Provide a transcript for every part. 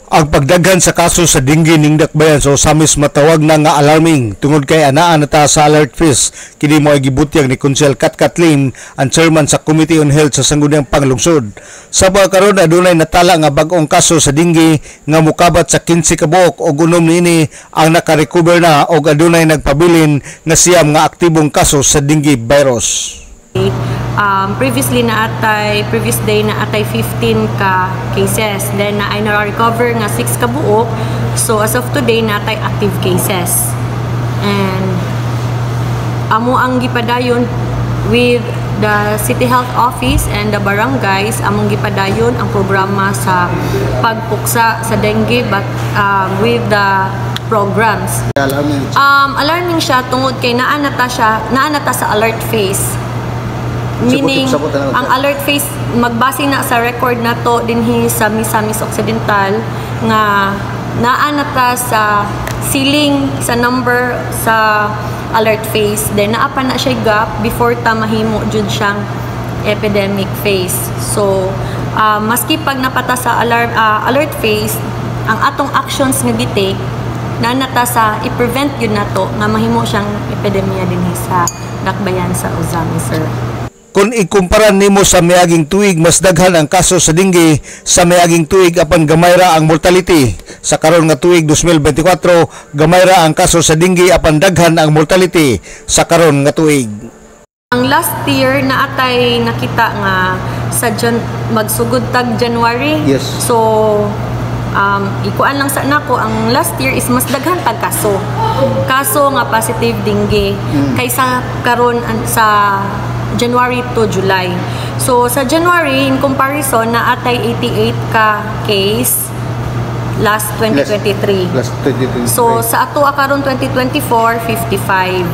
Ang pagdaghan sa kaso sa dengue ning dakbayan so samis matawag na nga alarming tungod kay anaa nata sa alert phase. Kini mo ay gibutyag ni Konsel Katkat Lim, ang chairman sa Committee on Health sa sangguniang panglungsod. Sa karon adunay natala nga bag-ong kaso sa dengue nga mukabat sa 15 ka buok og unom niini ang naka-recover na og adunay nagpabilin nga siyam nga aktibong kaso sa dengue virus. Previously previous day na atay 15 ka cases, then na ay na-recover nga 6 ka buok. So as of today na atay active cases, and amo ang gipadayon with the City Health Office and the barangays, among gipadayon ang programa sa pagpuksa sa dengue with the programs. Alarming siya tungod kay naanata sa alert phase. Meaning, ang alert phase, magbase na sa record na to dinhi sa Misamis Occidental nga naanata sa ceiling sa number sa alert phase. Then naapa na siya gap before ta mahimo jud siyang epidemic phase. So, maski pag napata sa alert phase, ang atong actions nga gitake naanata sa i-prevent yun na to nga mahimo siyang epidemya dinhi sa dakbayan sa Ozami, sir. Kung ikumpara nimo sa miaging tuig, mas daghan ang kaso sa dengue sa miaging tuig apan gamay ra ang mortality. Sa karon nga tuig 2024, gamay ra ang kaso sa dengue apan daghan ang mortality sa karon nga tuig. Ang last year na atay nakita nga sa magsugod tag January. Yes. So ikuan lang sa nako, ang last year is mas daghan tag kaso nga positive dengue kaysa karon sa January to July. So sa January in comparison na atay 88 ka case last 2023. So sa ato karon 2024 55.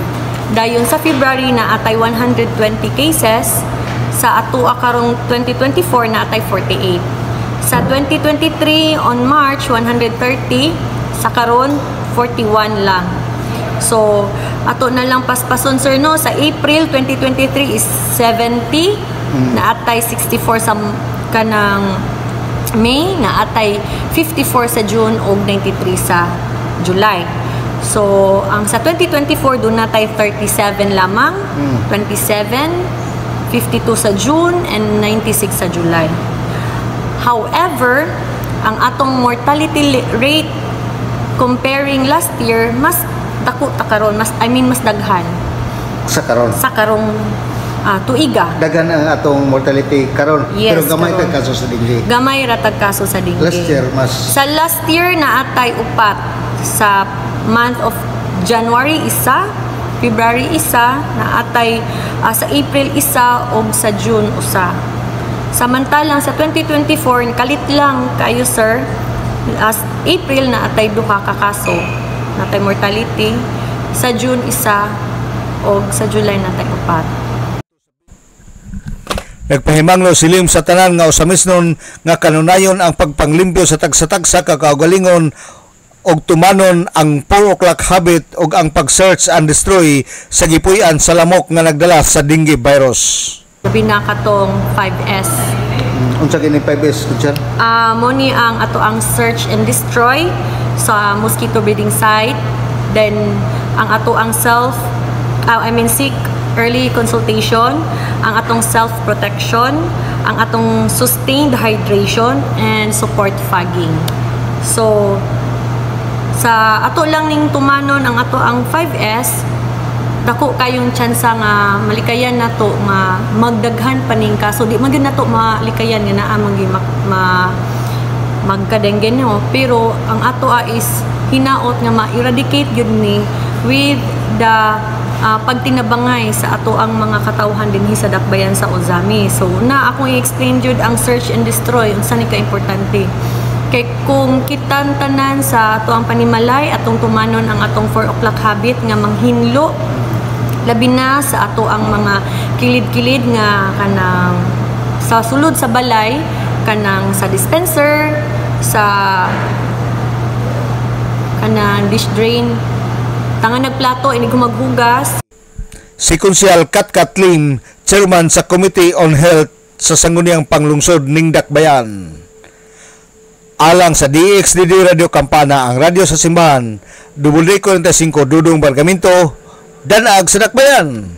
Dayon sa February na atay 120 cases, sa ato karon 2024 na atay 48. Sa 2023 on March 130, sa karon 41 lang. So ato na lang paspason, sir, no? Sa April 2023 is 70, na atay 64 sa kanang May, na atay 54 sa June og 93 sa July. So ang sa 2024 doon natay 37 lamang, 27, 52 sa June and 96 sa July. However, ang atong mortality rate comparing last year mas dako ta karon, mas daghan sa karong tuiga. Daghan ang atong mortality karon. Yes, pero gamay tag kaso sa dengue. Gamay ra tag kaso sa dengue. Last year na atay upat sa month of January isa, February isa, na atay sa April isa ug sa June usa. Samantalang sa 2024 kalit lang kayo, sir, as April na atay duha ka kaso natay mortality, sa June isa o sa July natay upat. Nagpahimangno si Lim sa tanan nga usamisnon nga kanunayon ang pagpanglimpyo sa tagsa-tagsa kakaugalingon og tumanon ang 4 o'clock habit og ang pag-search and destroy sa gipuy-an sa lamok nga nagdala sa dengue virus. Sabi na katong 5S. Unsa kini 5S, Kuchan? Mo ni ang ato ang search and destroy sa mosquito breeding site, then ang ato ang seek early consultation, ang atong self-protection, ang atong sustained hydration, and support fogging. So sa ato lang ning tumanon ang ato ang 5S, dako kayong tsansa nga malikayan nato nga magdaghan pa ning kaso. Di man gyud nato malikayan nga naa magka-dengue, no? Pero ang ato is hinaot nga ma-eradicate yun ni with the pagtinabangay sa ato ang mga katawhan dinhi sa dakbayan sa Ozami. So na akong i-explain jud ang search and destroy unsa ni ka-importante. Kay kung kitang tanan sa ato ang panimalay atong tumanon ang atong 4 o'clock habit nga manghinlo, labi na sa ato ang mga kilid-kilid nga kanang sa sulod sa balay, kanang sa dispenser, sa kanang dish drain, tangan nagplato ini ko maghugas. Si Konsel Katkat Lim, chairman sa Committee on Health sa sangguniang panglungsod ning dakbayan. Alang sa DXDD Radio Kampana, ang radyo sa simbahan, WD45 Dudong Bargamento, Danag sa Dakbayan.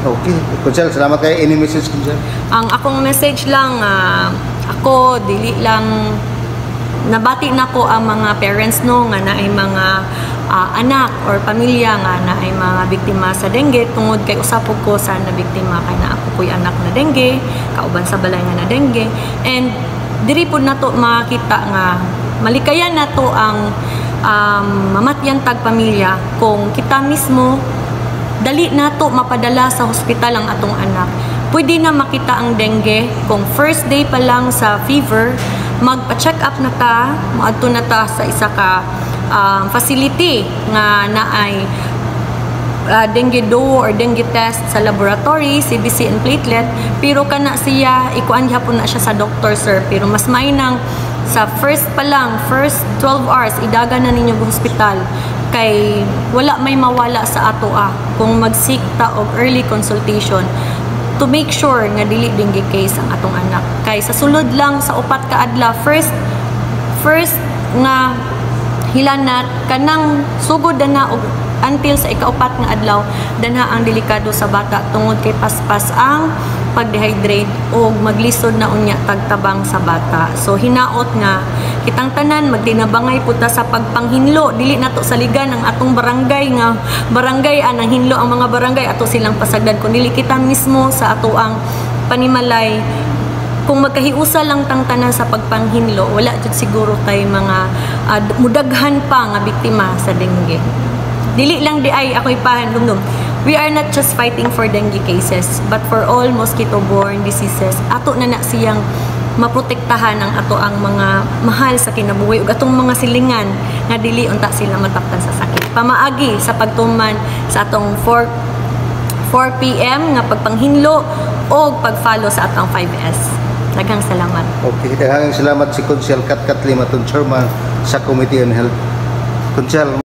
Okay. Kunsel, salamat kayo. Any message, Kunsel? Ang akong message lang, ako dili lang nabati na ko ang mga parents no nga na ay mga anak or pamilya nga na ay mga biktima sa dengue tungod kay usapog ko sa na biktima kay na ako ko'y anak na dengue, kauban sa balay nga na dengue, and diri pud nato makita nga malikayan nato ang mamatyan tag pamilya kung kita mismo dali nato mapadala sa hospital ang atong anak. Pwede na makita ang dengue kung first day pa lang sa fever, magpa-check up na ta, maadto na ta sa isa ka facility nga naay dengue do or dengue test sa laboratory, CBC and platelet, pero kana siya ikuan gyapon na siya sa doctor, sir, pero mas mainang sa first 12 hours idaga na ninyo sa hospital kay wala may mawala sa ato kung mag-seek ta og early consultation to make sure nga dili dengue case ang atong anak. Kay sa sulod lang sa 4 ka adlaw, first nga hilanat kanang sugod na og until sa ika-4 nga adlaw danha ang delikado sa bata tungod kay paspas ang pag-dehydrate o maglisod na unya tagtabang sa bata. So hinaot nga kitang tanan magtinabangay puta sa pagpanghinlo, dili nato saligan ang atong barangay nga barangay anang hinlo ang mga barangay ato silang pasagdan kun dili kita mismo sa ato ang panimalay. Kung magkahiusa lang tang tanan sa pagpanghinlo, wala jud siguro tay mga mudaghan pa nga biktima sa dengue. Dili lang di ay ako'y pahandumdum. We are not just fighting for dengue cases, but for all mosquito-borne diseases. Ato na siyang maprotektahan ang ato ang mga mahal sa kinabuhi ug atong mga silingan nga dili unta sila mataktan sa sakit. Pamaagi sa pagtuman sa atong 4 PM nga pagpanghinlo o pag-follow sa atong 5S. Daghang salamat. Okay, daghang salamat si Kunsel Katkat Lim, atong chairman sa Committee on Health. Kunsel,